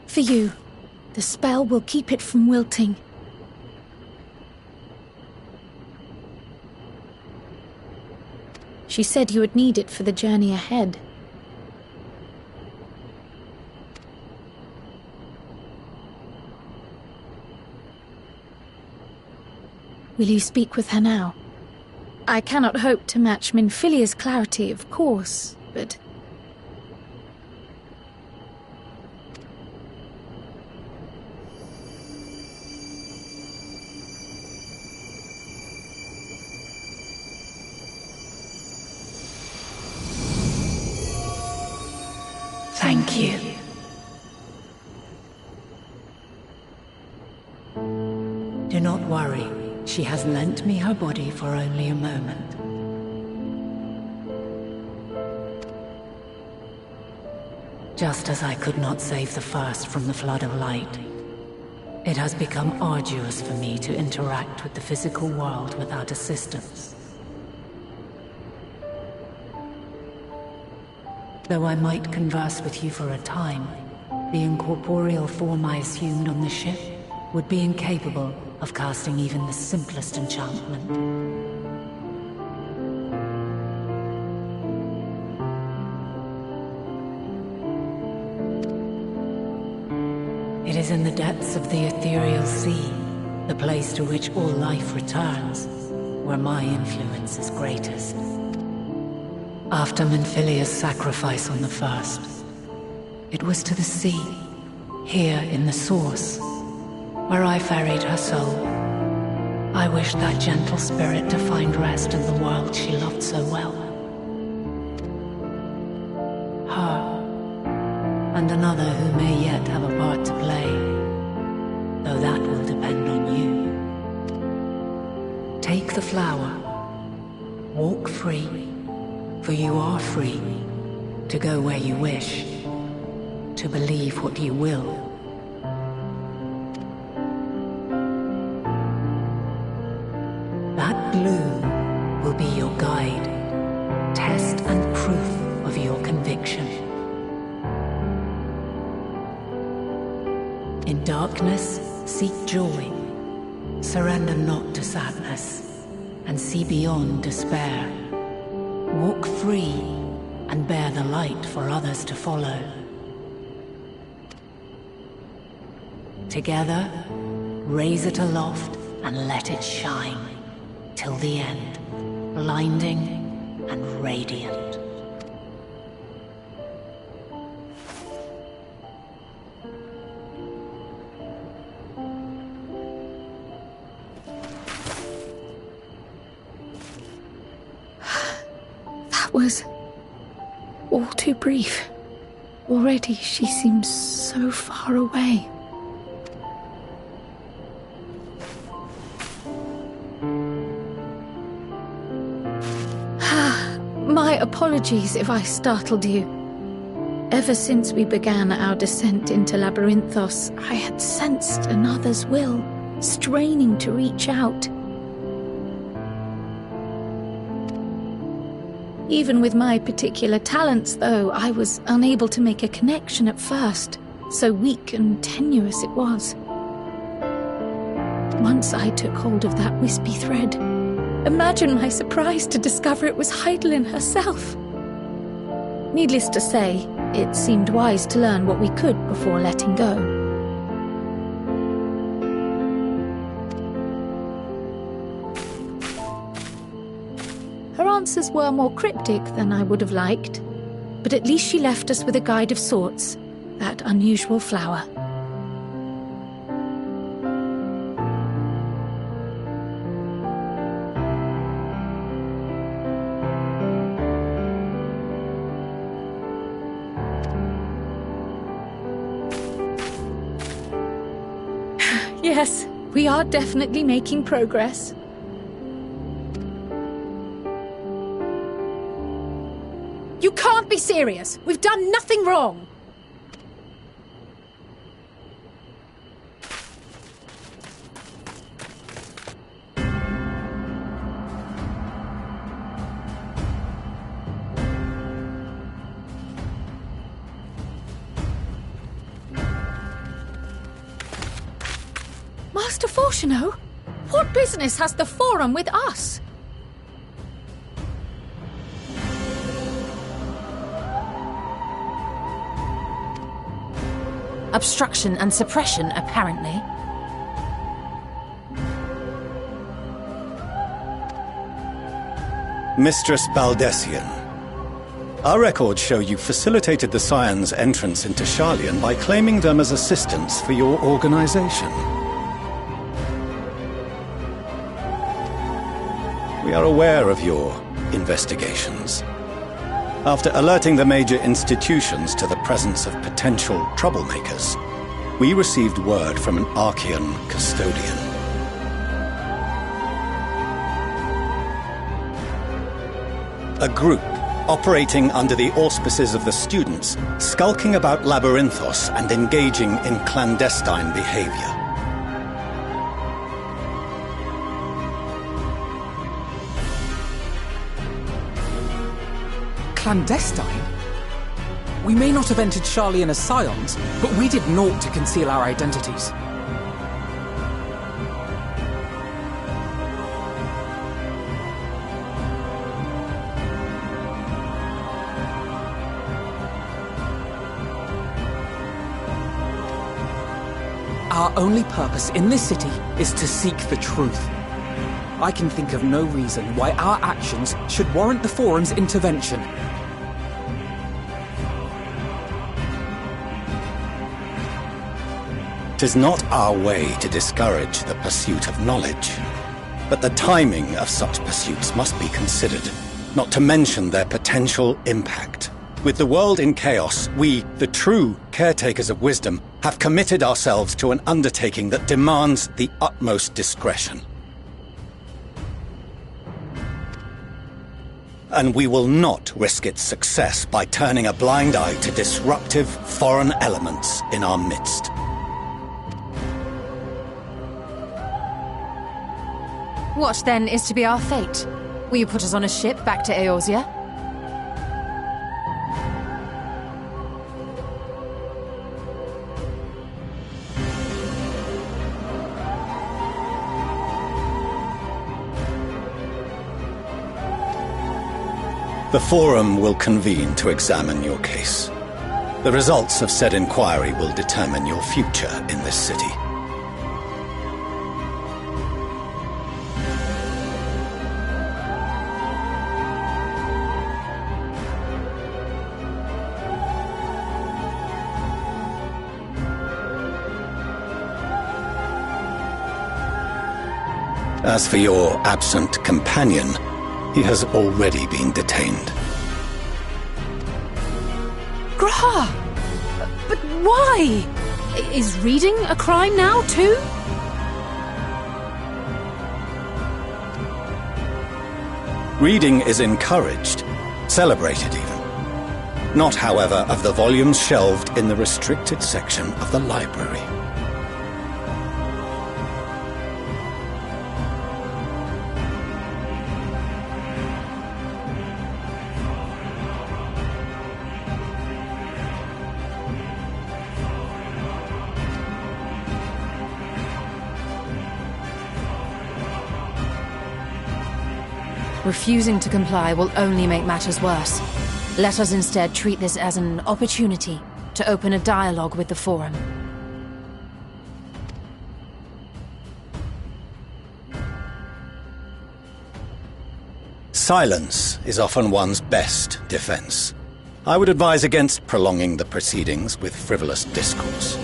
For you. The spell will keep it from wilting. She said you would need it for the journey ahead. Will you speak with her now? I cannot hope to match Minfilia's clarity, of course, but... Thank you. Do not worry. She has lent me her body for only a moment. Just as I could not save the First from the flood of light, it has become arduous for me to interact with the physical world without assistance. Though I might converse with you for a time, the incorporeal form I assumed on the ship would be incapable of casting even the simplest enchantment. It is in the depths of the ethereal sea, the place to which all life returns, where my influence is greatest. After Minfilia's sacrifice on the First, it was to the sea, here in the Source, where I ferried her soul. I wished that gentle spirit to find rest in the world she loved so well. Her, and another who may yet have a part to play, though that will depend on you. Take the flower, walk free, for you are free to go where you wish, to believe what you will. That bloom will be your guide, test and proof of your conviction. In darkness, seek joy. Surrender not to sadness, and see beyond despair. Walk free, and bear the light for others to follow. Together, raise it aloft and let it shine. Till the end, blinding and radiant. That was all too brief. Already she seems so far away. My apologies if I startled you. Ever since we began our descent into Labyrinthos, I had sensed another's will, straining to reach out. Even with my particular talents, though, I was unable to make a connection at first, so weak and tenuous it was. Once I took hold of that wispy thread, imagine my surprise to discover it was Hydaelyn herself. Needless to say, it seemed wise to learn what we could before letting go. Her answers were more cryptic than I would have liked, but at least she left us with a guide of sorts, that unusual flower. Yes, we are definitely making progress. You can't be serious! We've done nothing wrong! Master Fortuno? What business has the Forum with us? Obstruction and suppression, apparently. Mistress Baldessian, our records show you facilitated the Scions' entrance into Sharlayan by claiming them as assistants for your organization. We are aware of your investigations. After alerting the major institutions to the presence of potential troublemakers, we received word from an Archean custodian. A group operating under the auspices of the students, skulking about Labyrinthos and engaging in clandestine behavior. Clandestine? We may not have entered Sharlayan as Scions, but we did naught to conceal our identities. Our only purpose in this city is to seek the truth. I can think of no reason why our actions should warrant the Forum's intervention. Tis not our way to discourage the pursuit of knowledge, but the timing of such pursuits must be considered, not to mention their potential impact. With the world in chaos, we, the true caretakers of wisdom, have committed ourselves to an undertaking that demands the utmost discretion. And we will not risk its success by turning a blind eye to disruptive foreign elements in our midst. What, then, is to be our fate? Will you put us on a ship back to Eorzea? The Forum will convene to examine your case. The results of said inquiry will determine your future in this city. As for your absent companion, he has already been detained. G'raha! But why? Is reading a crime now, too? Reading is encouraged, celebrated even. Not, however, of the volumes shelved in the restricted section of the library. Refusing to comply will only make matters worse. Let us instead treat this as an opportunity to open a dialogue with the Forum. Silence is often one's best defense. I would advise against prolonging the proceedings with frivolous discourse.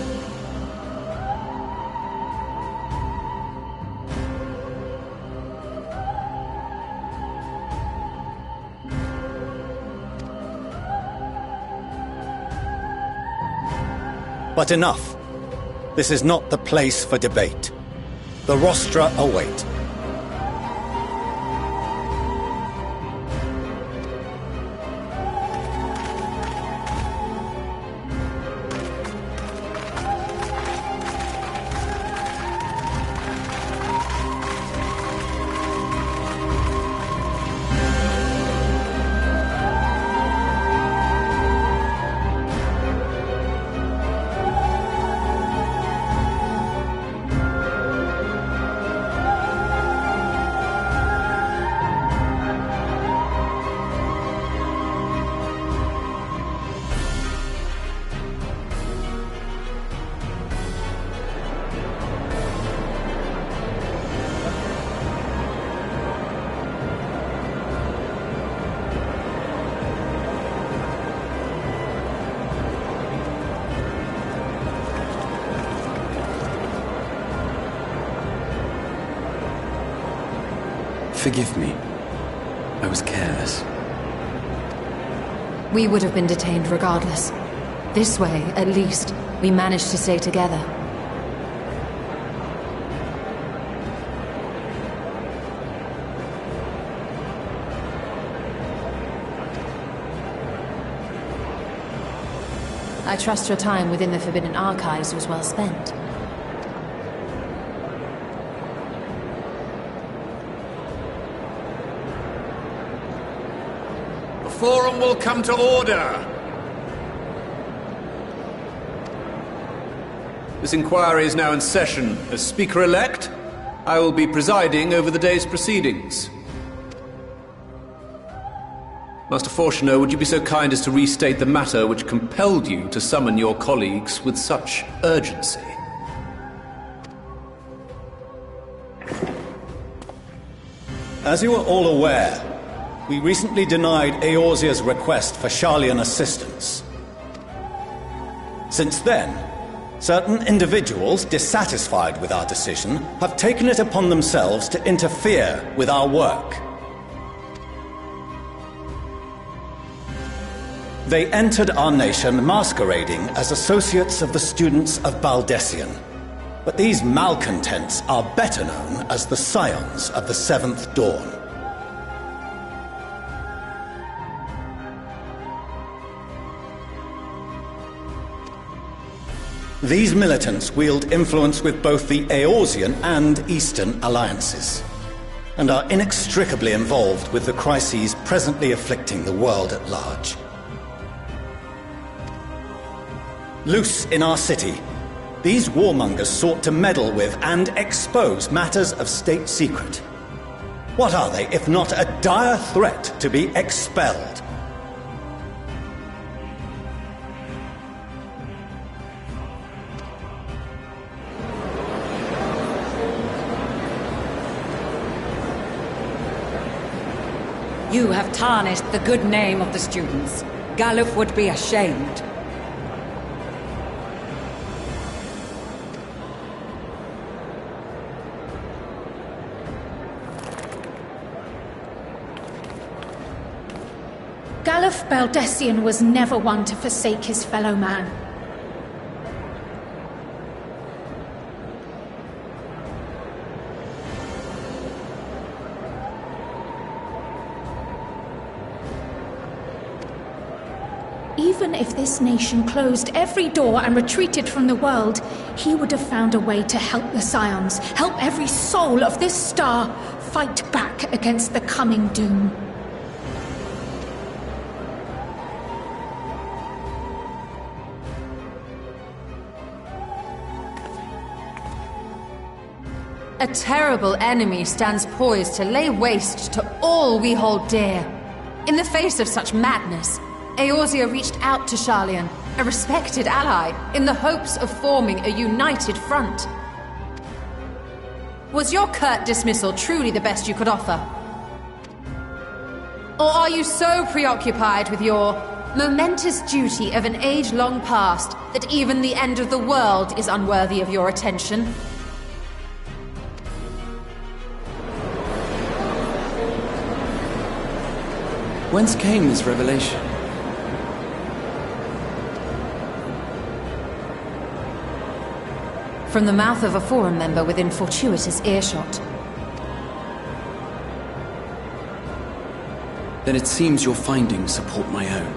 But enough. This is not the place for debate. The rostra await. Forgive me. I was careless. We would have been detained regardless. This way, at least, we managed to stay together. I trust your time within the Forbidden Archives was well spent. The Forum will come to order! This inquiry is now in session. As Speaker-elect, I will be presiding over the day's proceedings. Master Fortuner, would you be so kind as to restate the matter which compelled you to summon your colleagues with such urgency? As you are all aware, we recently denied Eorzea's request for Sharlayan assistance. Since then, certain individuals dissatisfied with our decision have taken it upon themselves to interfere with our work. They entered our nation masquerading as associates of the students of Baldesion. But these malcontents are better known as the Scions of the Seventh Dawn. These militants wield influence with both the Eorzean and Eastern alliances, and are inextricably involved with the crises presently afflicting the world at large. Loose in our city, these warmongers sought to meddle with and expose matters of state secret. What are they, if not a dire threat to be expelled? You have tarnished the good name of the students. Galuf would be ashamed. Galuf Baldesion was never one to forsake his fellow man. Even if this nation closed every door and retreated from the world, he would have found a way to help the Scions, help every soul of this star fight back against the coming doom. A terrible enemy stands poised to lay waste to all we hold dear. In the face of such madness, Eorzea reached out to Sharlayan, a respected ally, in the hopes of forming a united front. Was your curt dismissal truly the best you could offer? Or are you so preoccupied with your momentous duty of an age long past that even the end of the world is unworthy of your attention? Whence came this revelation? From the mouth of a Forum member within fortuitous earshot. Then it seems your findings support my own.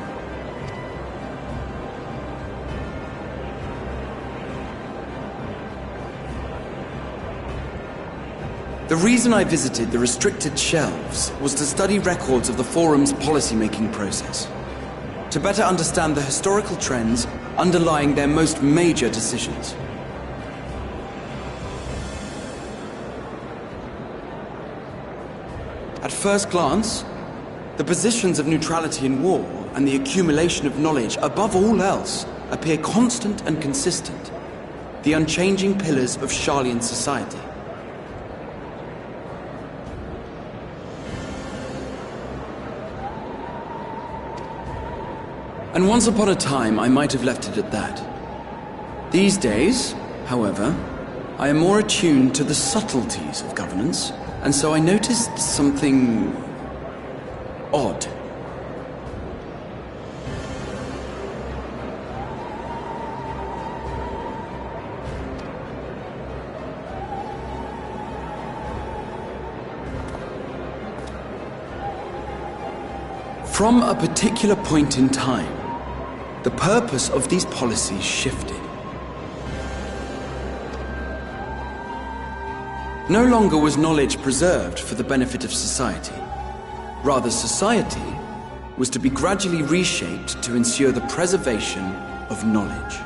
The reason I visited the restricted shelves was to study records of the Forum's policy-making process, to better understand the historical trends underlying their most major decisions. At first glance, the positions of neutrality in war and the accumulation of knowledge above all else appear constant and consistent, the unchanging pillars of Sharlayan society. And once upon a time, I might have left it at that. These days, however, I am more attuned to the subtleties of governance and so I noticed something odd. From a particular point in time, the purpose of these policies shifted. No longer was knowledge preserved for the benefit of society. Rather, society was to be gradually reshaped to ensure the preservation of knowledge.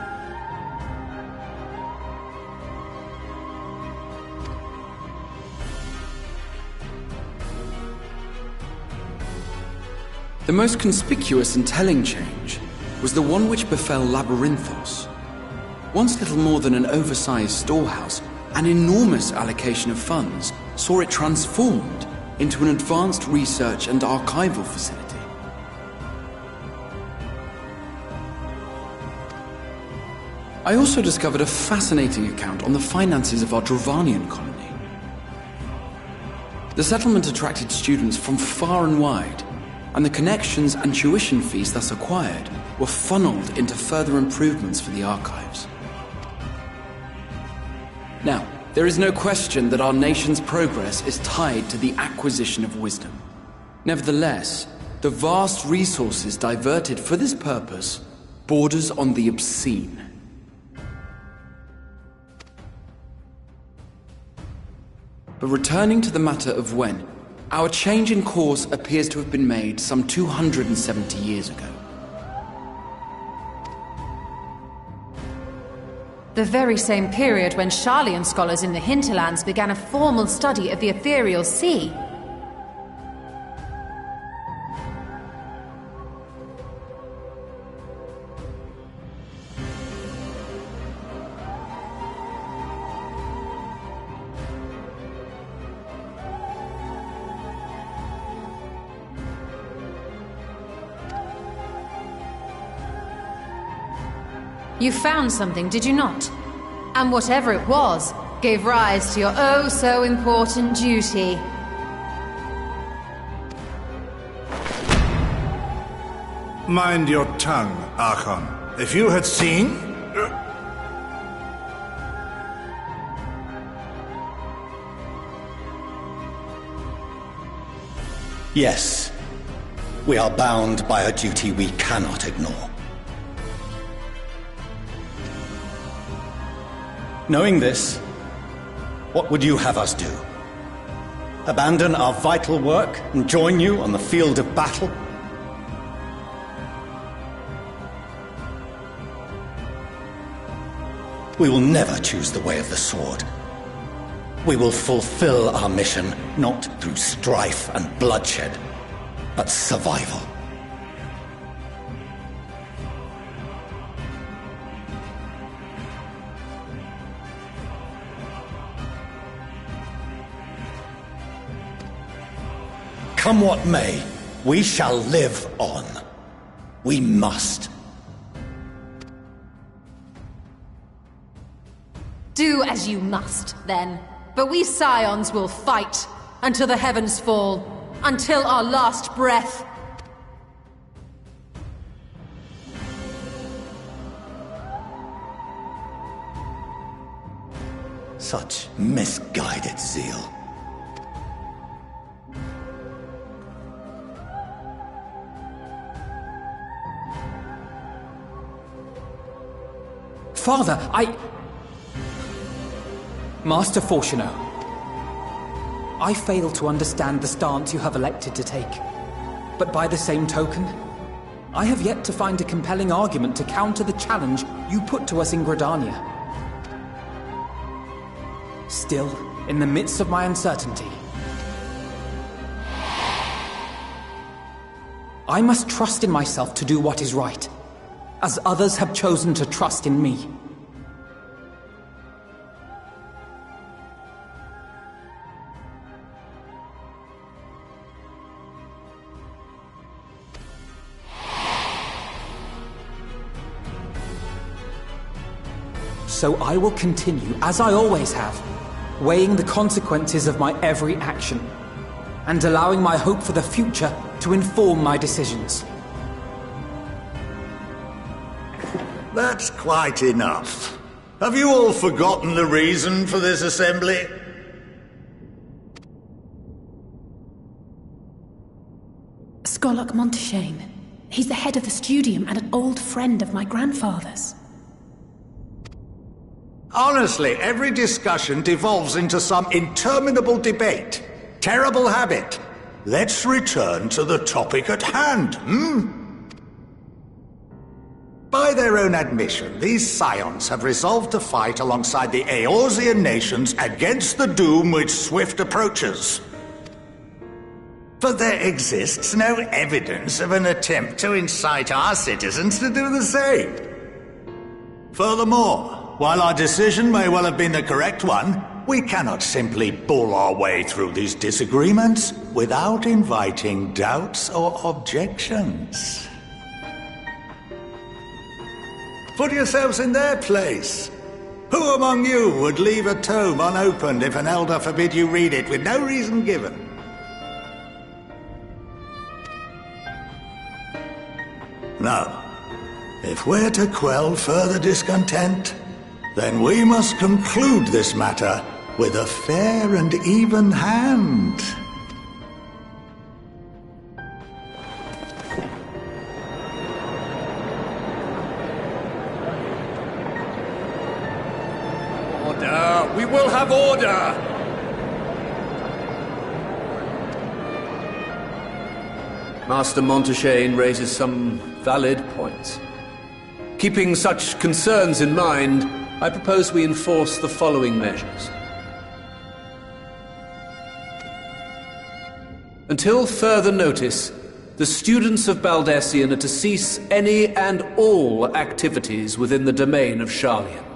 The most conspicuous and telling change was the one which befell Labyrinthos. Once little more than an oversized storehouse, an enormous allocation of funds saw it transformed into an advanced research and archival facility. I also discovered a fascinating account on the finances of our Dravanian colony. The settlement attracted students from far and wide, and the connections and tuition fees thus acquired were funneled into further improvements for the archives. Now, there is no question that our nation's progress is tied to the acquisition of wisdom. Nevertheless, the vast resources diverted for this purpose borders on the obscene. But returning to the matter of when, our change in course appears to have been made some 270 years ago. The very same period when Sharlayan scholars in the hinterlands began a formal study of the ethereal sea. You found something, did you not? And whatever it was, gave rise to your oh-so-important duty. Mind your tongue, Archon. If you had seen... Yes. We are bound by a duty we cannot ignore. Knowing this, what would you have us do? Abandon our vital work and join you on the field of battle? We will never choose the way of the sword. We will fulfill our mission not through strife and bloodshed, but survival. Come what may, we shall live on. We must. Do as you must, then. But we Scions will fight until the heavens fall, until our last breath. Such misguided zeal. Father, Master Fortuno, I fail to understand the stance you have elected to take. But by the same token, I have yet to find a compelling argument to counter the challenge you put to us in Gridania. Still, in the midst of my uncertainty, I must trust in myself to do what is right, as others have chosen to trust in me. So I will continue, as I always have, weighing the consequences of my every action, and allowing my hope for the future to inform my decisions. That's quite enough. Have you all forgotten the reason for this assembly? Skolok Monteshane. He's the head of the Studium and an old friend of my grandfather's. Honestly, every discussion devolves into some interminable debate. Terrible habit. Let's return to the topic at hand, By their own admission, these scions have resolved to fight alongside the Eorzean nations against the doom which swift approaches. But there exists no evidence of an attempt to incite our citizens to do the same. Furthermore, while our decision may well have been the correct one, we cannot simply bull our way through these disagreements without inviting doubts or objections. Put yourselves in their place. Who among you would leave a tome unopened if an elder forbid you read it with no reason given? No. If we're to quell further discontent, then we must conclude this matter with a fair and even hand. Order! We will have order! Master Monteshane raises some valid points. Keeping such concerns in mind, I propose we enforce the following measures. Until further notice, the students of Baldesion are to cease any and all activities within the domain of Sharlayan.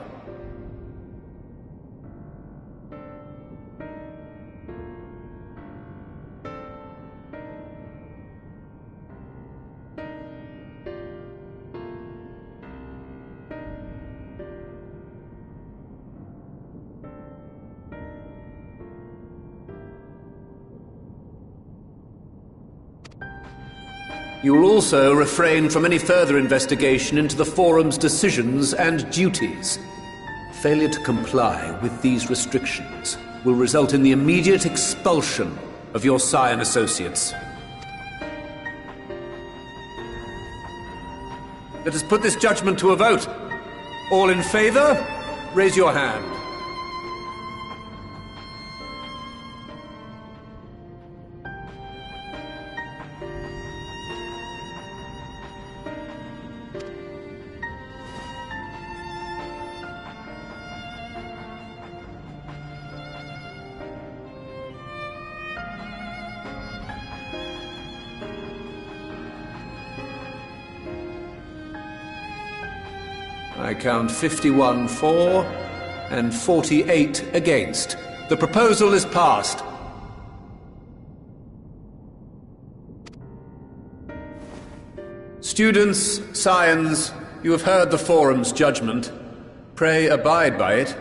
You will also refrain from any further investigation into the Forum's decisions and duties. Failure to comply with these restrictions will result in the immediate expulsion of your Scion associates. Let us put this judgment to a vote. All in favor, raise your hand. I count 51 for and 48 against. The proposal is passed. Students, Scions, you have heard the Forum's judgment. Pray abide by it,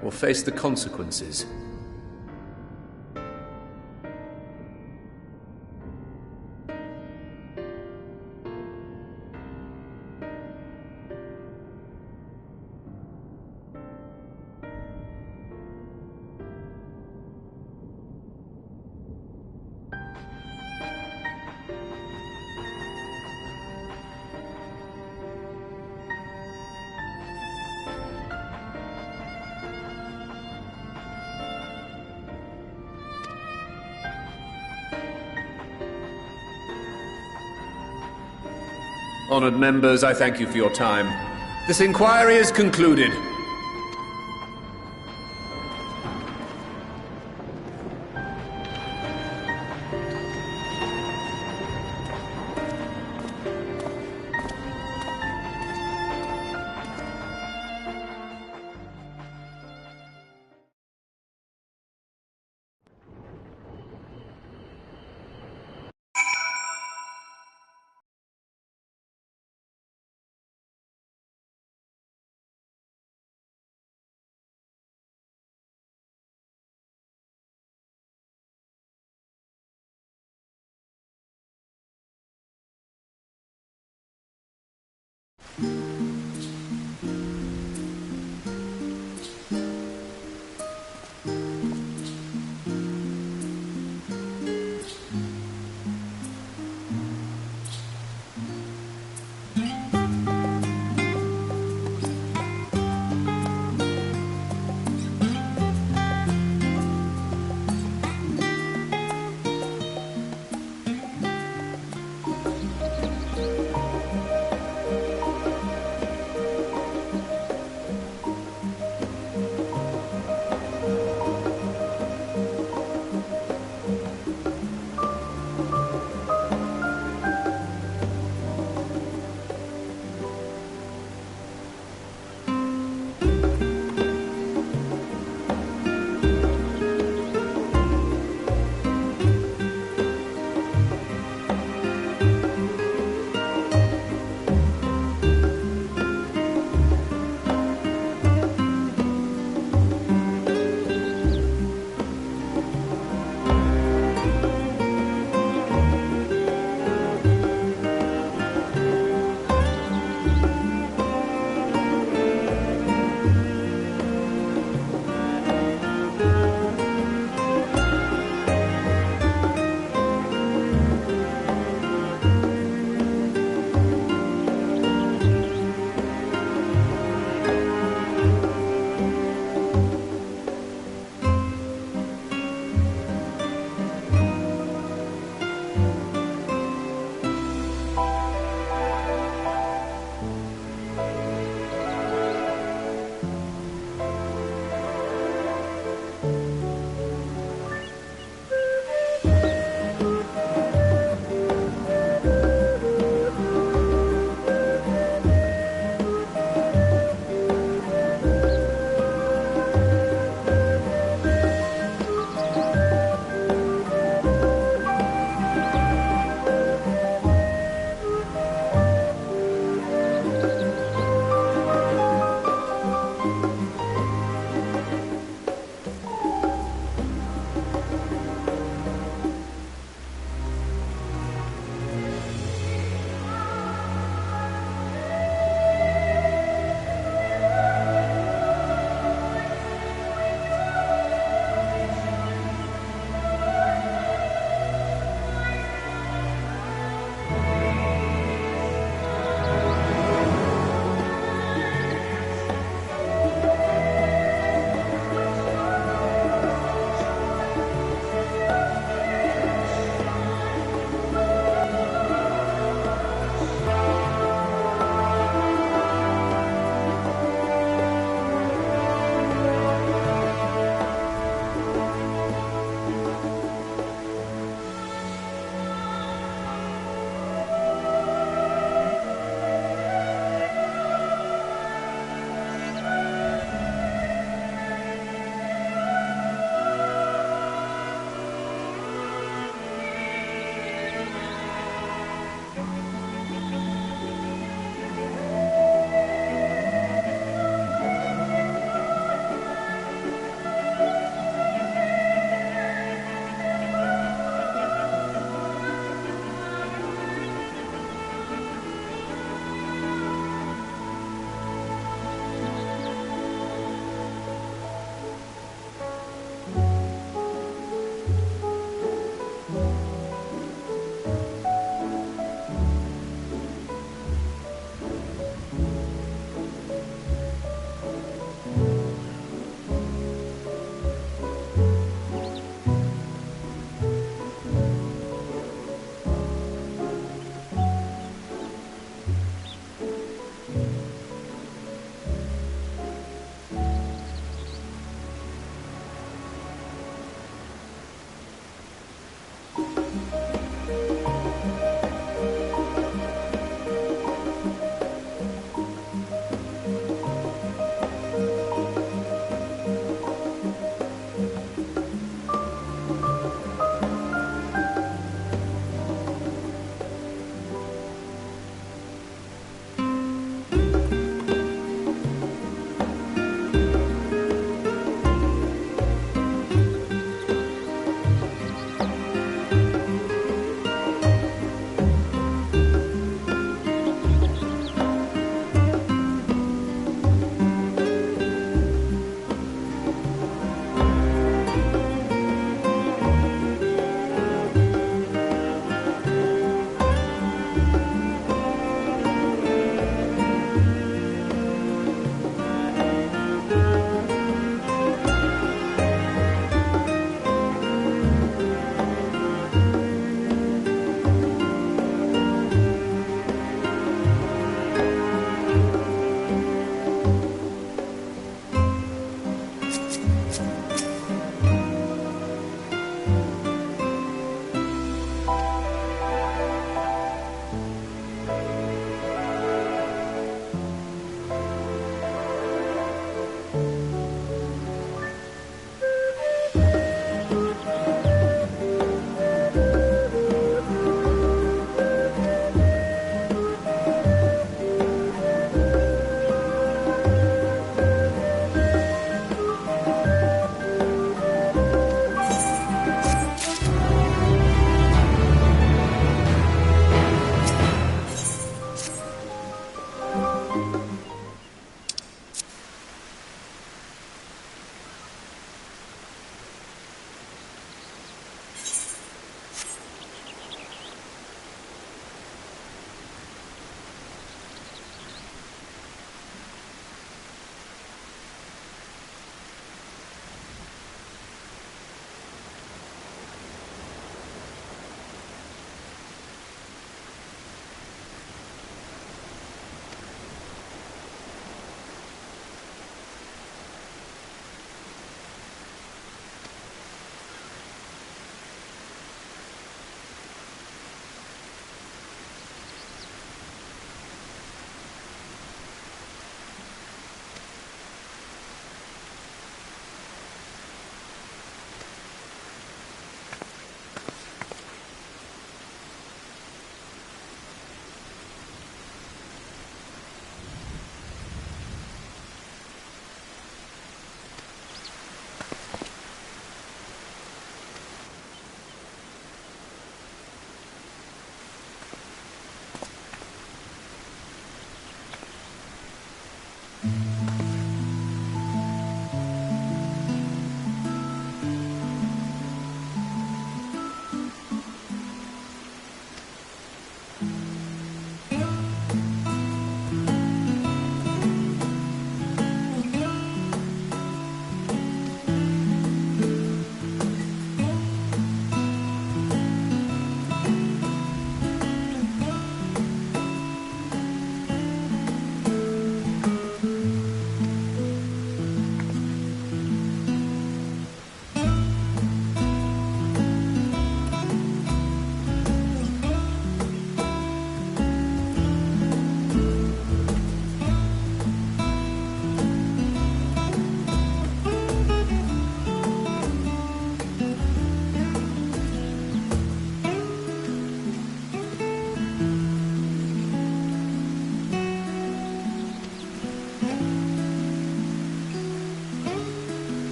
or face the consequences. Honored members, I thank you for your time. This inquiry is concluded.